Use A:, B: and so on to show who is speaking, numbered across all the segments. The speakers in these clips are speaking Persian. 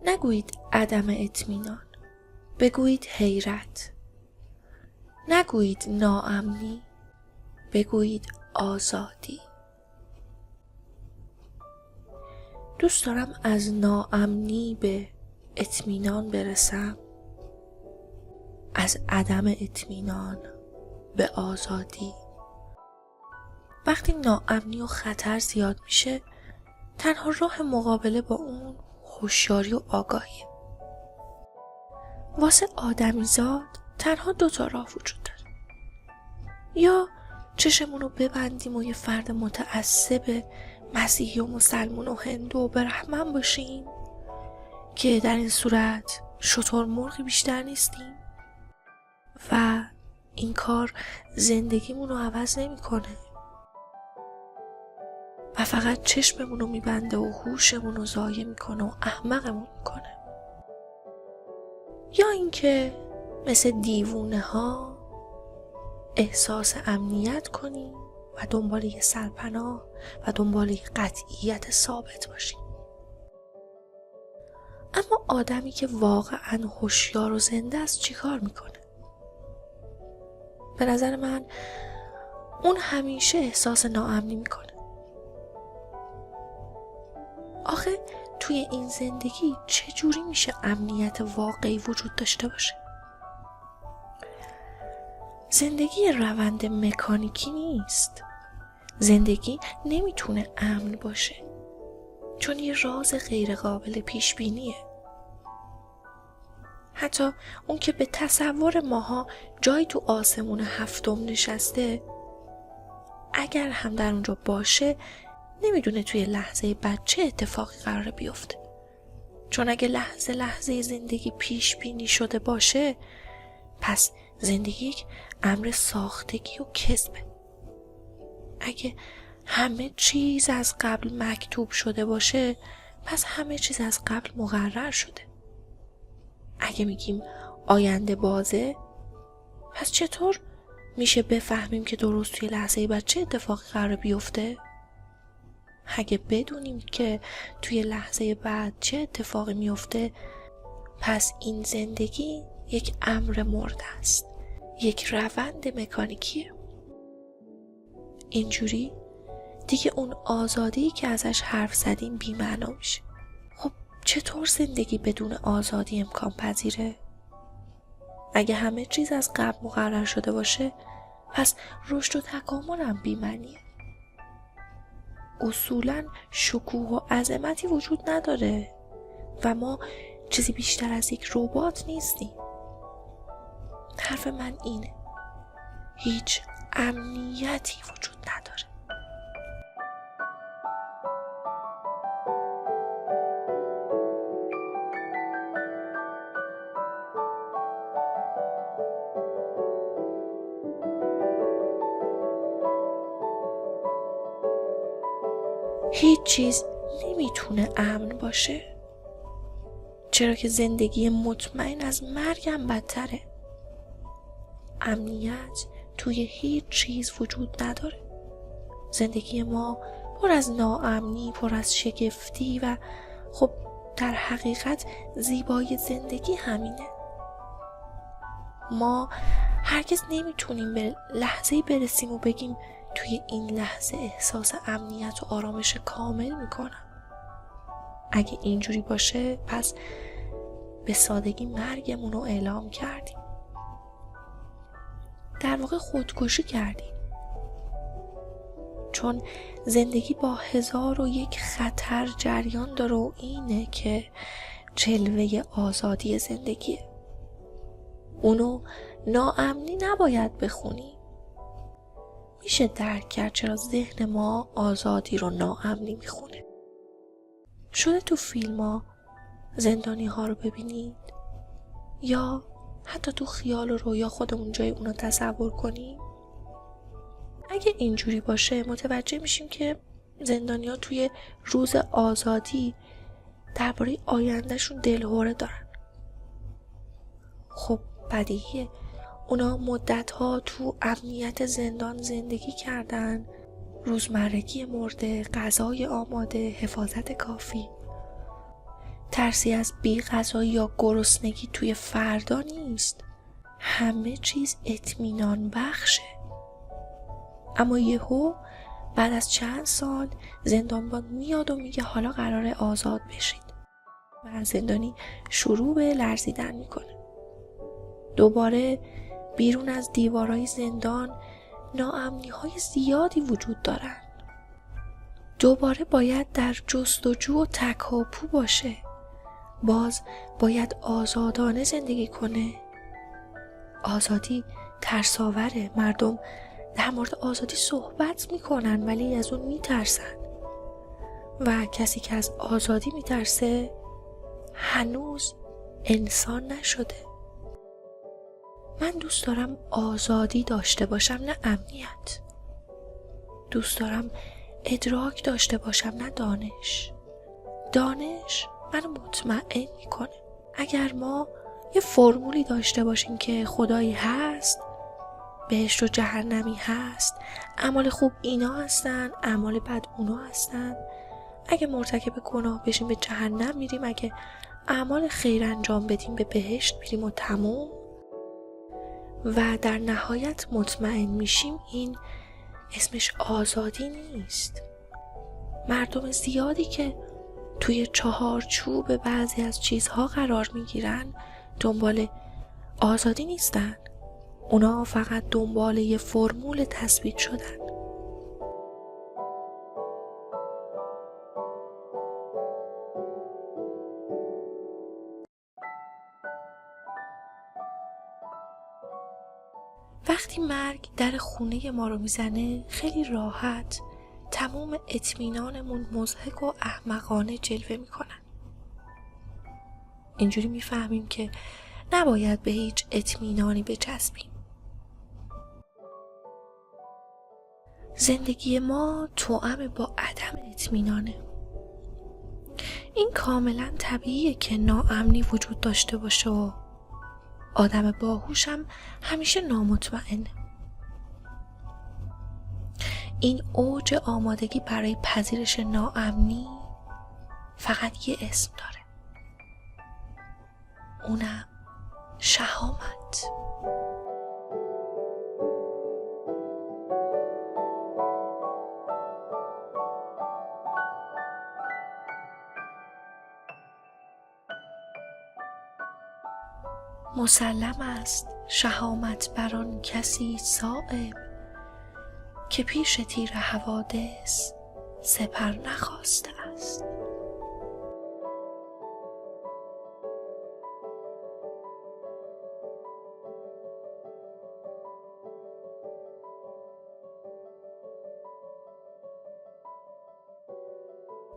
A: نگویید عدم اطمینان، بگویید حیرت. نگویید ناامنی، بگویید آزادی. دوست دارم از ناامنی به اطمینان برسم، از عدم اطمینان به آزادی. وقتی ناامنی و خطر زیاد میشه، تنها راه مقابله با اون هوشیاری و آگاهیه. واسه آدمیزاد تنها 2 راه وجود داره: یا چشمونو ببندیم و یه فرد متعصب مسیحی و مسلمون و هندو و برهمن باشیم که در این صورت شترمرغی بیشتر نیستیم و این کار زندگیمونو عوض نمی‌کنه و فقط چشممونو میبنده و هوشمونو ضایع میکنه و احمقمون میکنه. یا اینکه مثل دیوونه ها احساس امنیت کنیم و دنبال یه سرپناه و دنبال یه قطعیت ثابت باشیم. اما آدمی که واقعا هوشیار و زنده است چی کار میکنه؟ به نظر من اون همیشه احساس ناامنی میکنه. آخه توی این زندگی چجوری میشه امنیت واقعی وجود داشته باشه؟ زندگی روند مکانیکی نیست. زندگی نمیتونه امن باشه، چون یه راز غیر قابل پیش بینیه. حتی اون که به تصور ماها جایی تو آسمون 7 نشسته، اگر هم در اونجا باشه نمیدونه توی لحظه بعد چه اتفاقی قراره بیفته. چون اگه لحظه زندگی پیش بینی شده باشه، پس زندگی یک امر ساختگی و کذبه. اگه همه چیز از قبل مکتوب شده باشه، پس همه چیز از قبل مقرر شده. اگه میگیم آینده بازه، پس چطور میشه بفهمیم که درست توی لحظه بعد چه اتفاقی قراره بیفته؟ اگه بدونیم که توی لحظه بعد چه اتفاقی میفته، پس این زندگی یک امر مرده است، یک روند مکانیکیه. اینجوری دیگه اون آزادی که ازش حرف زدیم بی‌معنا میشه. خب چطور زندگی بدون آزادی امکان پذیره؟ اگه همه چیز از قبل مقرر شده باشه، پس رشد و تکامل هم بی‌معنیه. اصولاً شکوه و عظمتی وجود نداره و ما چیزی بیشتر از یک ربات نیستیم. حرف من اینه: هیچ امنیتی وجود نداره. هیچ چیز نمیتونه امن باشه، چرا که زندگی مطمئن از مرگم بدتره. امنیت توی هیچ چیز وجود نداره. زندگی ما پر از ناامنی، پر از شگفتی و خب در حقیقت زیبایی زندگی همینه. ما هرگز نمیتونیم به لحظه‌ای برسیم و بگیم توی این لحظه احساس امنیت و آرامش کامل میکنم. اگه اینجوری باشه، پس به سادگی مرگمون رو اعلام کردیم. در واقع خودکشی کردیم. چون زندگی با 1001 خطر جریان داره و اینه که جلوه آزادی زندگیه. اونو ناامنی نباید بخونیم. میشه درک کرد چرا ذهن ما آزادی رو ناامنی میخونه. شده تو فیلم ها زندانی ها رو ببینید یا حتی تو خیال و رویا خودمون جای اونا تصور کنیم. اگه اینجوری باشه متوجه میشیم که زندانی ها توی روز آزادی درباره آیندهشون دلهره دارن. خب بدیهیه، اونا مدتها تو امنیت زندان زندگی کردن، روزمرگی مرده، غذای آماده، حفاظت کافی. ترسی از بی‌غذایی یا گرسنگی توی فردا نیست. همه چیز اطمینان بخشه. اما یهو بعد از چند سال زندانبان میاد و میگه حالا قراره آزاد بشید و زندانی شروع به لرزیدن میکنه. دوباره بیرون از دیوارهای زندان ناامنی‌های زیادی وجود دارن. دوباره باید در جستجو و تکاپو باشه. باز باید آزادانه زندگی کنه. آزادی ترساوره. مردم در مورد آزادی صحبت میکنن ولی از اون میترسن و کسی که از آزادی میترسه هنوز انسان نشده. من دوست دارم آزادی داشته باشم، نه امنیت. دوست دارم ادراک داشته باشم، نه دانش. دانش منو مطمئن میکنه. اگر ما یه فرمولی داشته باشیم که خدایی هست، بهشت و جهنمی هست، اعمال خوب اینا هستن، اعمال بد اونا هستن، اگه مرتکب گناه بشیم به جهنم میریم، اگه اعمال خیر انجام بدیم به بهشت میریم و تموم، و در نهایت مطمئن میشیم، این اسمش آزادی نیست. مردم زیادی که توی چهارچوب بعضی از چیزها قرار میگیرن دنبال آزادی نیستن. اونا فقط دنبال یه فرمول تثبیت شدن. وقتی مرگ در خونه ما رو میزنه خیلی راحت تمام اطمینانمون مضحک و احمقانه جلوه میکنن. اینجوری میفهمیم که نباید به هیچ اطمینانی بچسبیم. زندگی ما توأم با عدم اطمینانه. این کاملا طبیعیه که ناامنی وجود داشته باشه و آدم باهوشم همیشه نامطمئنه. این اوج آمادگی برای پذیرش ناامنی فقط یه اسم داره، اونم شهامت. مسلم است شهامت بران کسی صایب که پیش تیر حوادث سپر نخواسته است.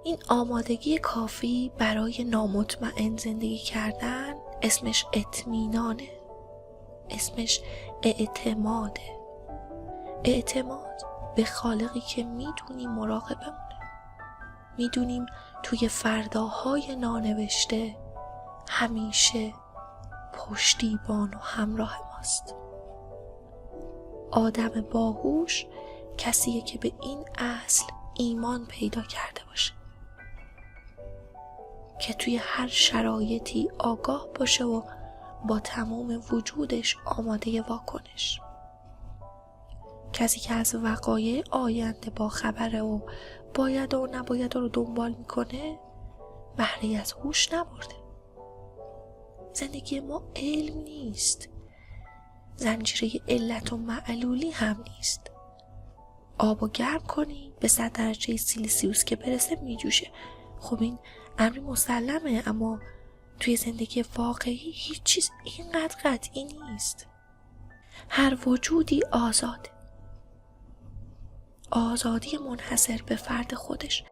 A: این آمادگی کافی برای نامطمئن زندگی کردن اسمش اطمینانه، اسمش اعتماده. اعتماد به خالقی که میدونیم مراقبمونه، میدونیم توی فرداهای نانوشته همیشه پشتیبان و همراه ماست. آدم باهوش کسیه که به این اصل ایمان پیدا کرده باشه، که توی هر شرایطی آگاه باشه و با تمام وجودش آماده واکنش. کسی که از وقایع آینده با خبره و باید و نباید رو دنبال میکنه بهره از هوش نبرده. زندگی ما علم نیست، زنجیره علت و معلولی هم نیست. آبو گرم کنی به 100 درجه سیلیسیوس که برسه میجوشه. خب این امری مسلمه، اما توی زندگی واقعی هیچ چیز اینقدر قطعی نیست. هر وجودی آزاده، آزادی منحصر به فرد خودش.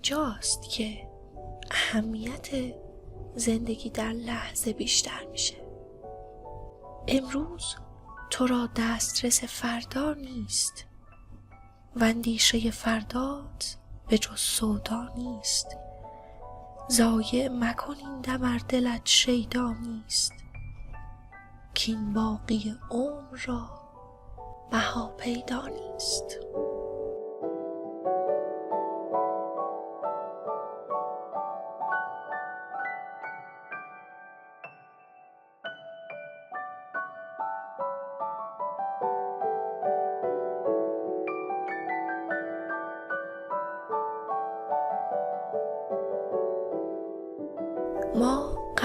A: جاست که اهمیت زندگی در لحظه بیشتر میشه. امروز تو را دسترس فردا نیست و اندیشه فردات به جز سودا نیست. ضایع مکن این دم ار دلت شیدا نیست، کاین باقی عمر را بها پیدا نیست.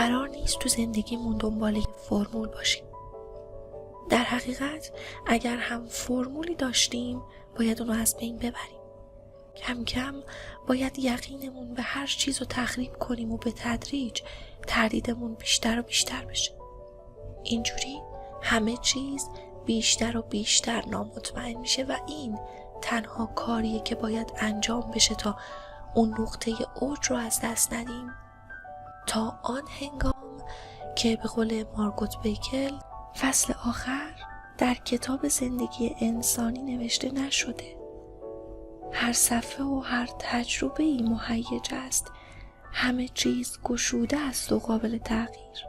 A: قرار نیست تو زندگیمون دنبال فرمول باشیم. در حقیقت اگر هم فرمولی داشتیم باید اونو از بین ببریم. کم کم باید یقینمون به هر چیز رو تخریب کنیم و به تدریج تردیدمون بیشتر و بیشتر بشه. اینجوری همه چیز بیشتر و بیشتر نامطمئن میشه و این تنها کاریه که باید انجام بشه تا اون نقطه اوج رو از دست ندیم، تا آن هنگام که به قول مارگوت بیکل فصل آخر در کتاب زندگی انسانی نوشته نشده. هر صفحه و هر تجربه ای مهیج است، همه چیز گشوده است و قابل تغییر.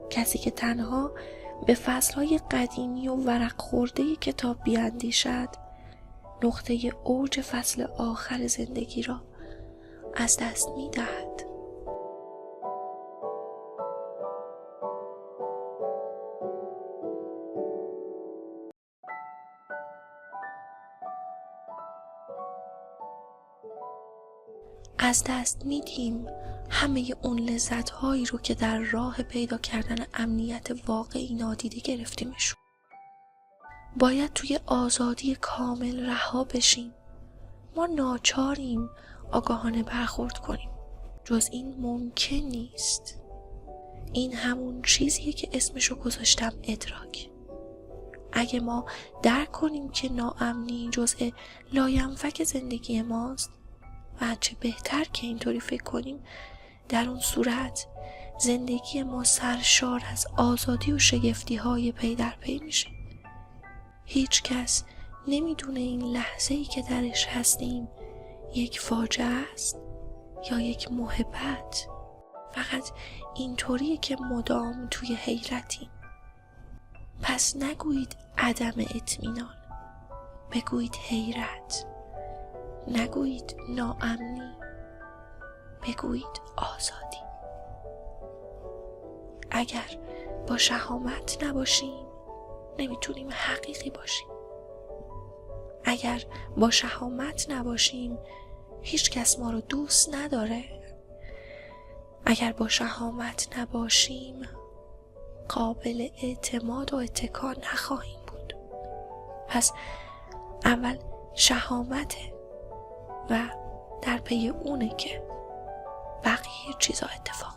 A: کسی که تنها به فصلهای قدیمی و ورق خورده کتاب بیاندیشد، نقطه اوج فصل آخر زندگی را از دست می دهد. از دست میدیم همه اون لذت هایی رو که در راه پیدا کردن امنیت واقعی نادیده گرفتیمشون. باید توی آزادی کامل رها بشیم. ما ناچاریم آگاهانه برخورد کنیم. جز این ممکن نیست. این همون چیزیه که اسمشو گذاشتم ادراک. اگه ما درک کنیم که ناامنی جزء لاینفک زندگی ماست، و چه بهتر که اینطوری فکر کنیم، در اون صورت زندگی ما سرشار از آزادی و شگفتی های پی در پی میشه. هیچ کس نمیدونه این لحظه‌ای که درش هستیم یک فاجعه است یا یک محبت. فقط اینطوریه که مدام توی حیرتیم. پس نگویید عدم اطمینان، بگویید حیرت. نگویید ناامنی، بگویید آزادی. اگر با شهامت نباشیم نمیتونیم حقیقی باشیم. اگر با شهامت نباشیم هیچ کس ما رو دوست نداره. اگر با شهامت نباشیم قابل اعتماد و اتکا نخواهیم بود. پس اول شهامته و در پی اونه که بقیه چیزا اتفاق